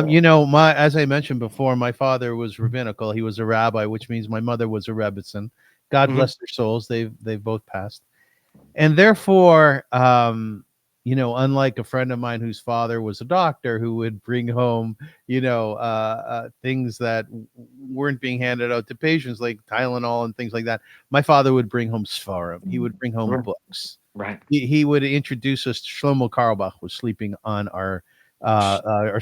You know, my as I mentioned before, my father was rabbinical. He was a rabbi, which means my mother was a Rebbitzin. God Hmm. bless their souls. They've both passed. And therefore, you know, unlike a friend of mine whose father was a doctor who would bring home, you know, things that weren't being handed out to patients, like Tylenol and things like that, my father would bring home Sfarim. He would bring home Right. books. Right. He would introduce us. Shlomo Karlbach was sleeping on our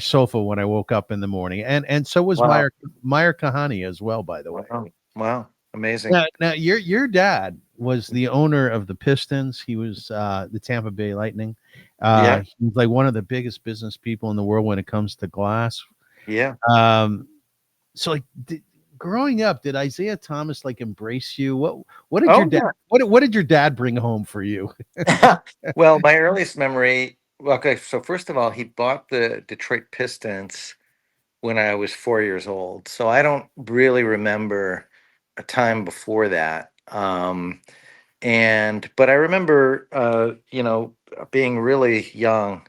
sofa when I woke up in the morning, and so was Wow. Meyer Kahani as well, by the way. Wow. Wow. Amazing. Now your dad was the owner of the Pistons. He was the Tampa Bay Lightning. Yeah. He was like one of the biggest business people in the world when it comes to glass. Yeah. Um, so like growing up, did Isaiah Thomas like embrace you? What did your Oh, dad what did your dad bring home for you? yeah. Well, my earliest memory. Well, okay, so first of all, he bought the Detroit Pistons when I was 4 years old. So I don't really remember a time before that. And but I remember, being really young,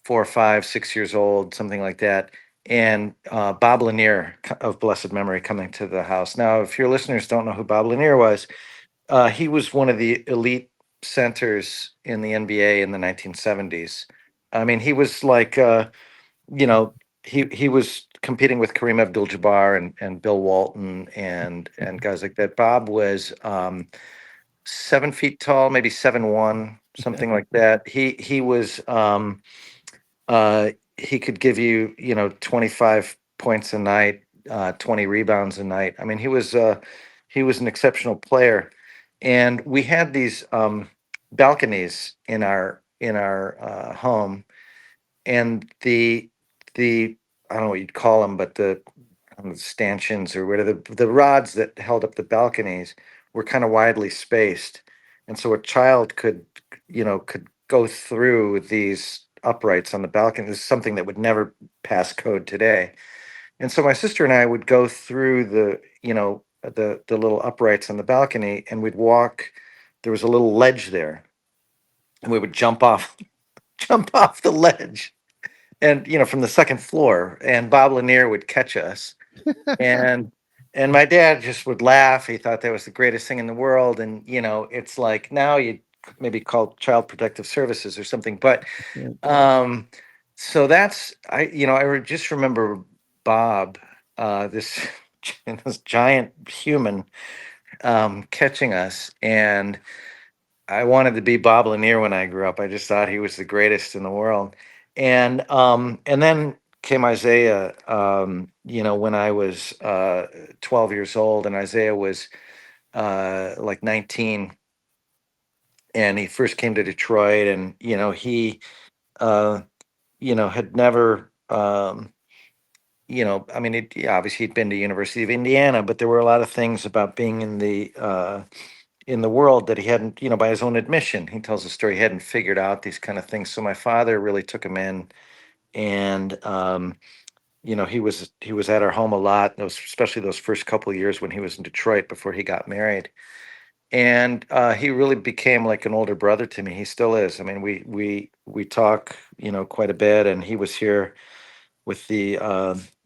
4, 5, 6 years old, something like that. And Bob Lanier of blessed memory coming to the house. Now, if your listeners don't know who Bob Lanier was, he was one of the elite centers in the NBA in the 1970s. I mean, he was like, you know, he was competing with Kareem Abdul-Jabbar and Bill Walton and guys like that. Bob was 7 feet tall, maybe 7'1", something like that. He was he could give you 25 points a night, 20 rebounds a night. I mean, he was an exceptional player, and we had these balconies in our home, and the I don't know what you'd call them, but I don't know, stanchions or whatever, the rods that held up the balconies were kind of widely spaced, and so a child could go through these uprights on the balcony. This is something that would never pass code today. And so my sister and I would go through the little uprights on the balcony, and we'd walk. There was a little ledge there, and we would jump off jump off the ledge, and from the second floor. And Bob Lanier would catch us, and my dad just would laugh. He thought that was the greatest thing in the world. And it's like now you'd maybe call Child Protective Services or something. But Yeah. um, so that's just remember Bob, this this giant human, catching us. And I wanted to be Bob Lanier when I grew up. I just thought he was the greatest in the world. And then came Isaiah, when I was 12 years old, and Isaiah was like 19, and he first came to Detroit. And he uh, had never I mean, yeah, obviously he'd been to University of Indiana, but there were a lot of things about being in the world that he hadn't, by his own admission. He tells the story, he hadn't figured out these kind of things. So my father really took him in, and he was at our home a lot. Those, especially those first couple of years when he was in Detroit before he got married, and he really became like an older brother to me. He still is. I mean, we talk, quite a bit, and he was here with the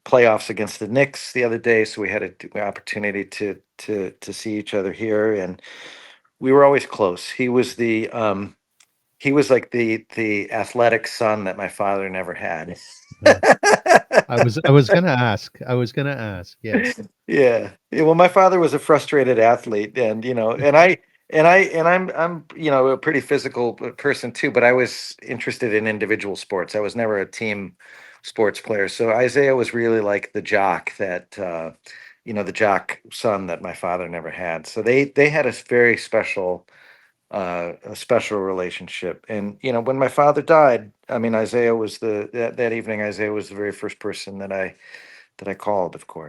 playoffs against the Knicks the other day, so we had an opportunity to see each other here, and we were always close. He was like the athletic son that my father never had. Yeah. I was gonna ask. I was gonna ask. Yes. Yeah. Yeah, well, my father was a frustrated athlete, and I'm a pretty physical person too, but I was interested in individual sports. I was never a team sports player. So Isaiah was really like the jock that the jock son that my father never had. So they had a special relationship. And when my father died, I mean, Isaiah was that evening. Isaiah was the very first person that I called, of course.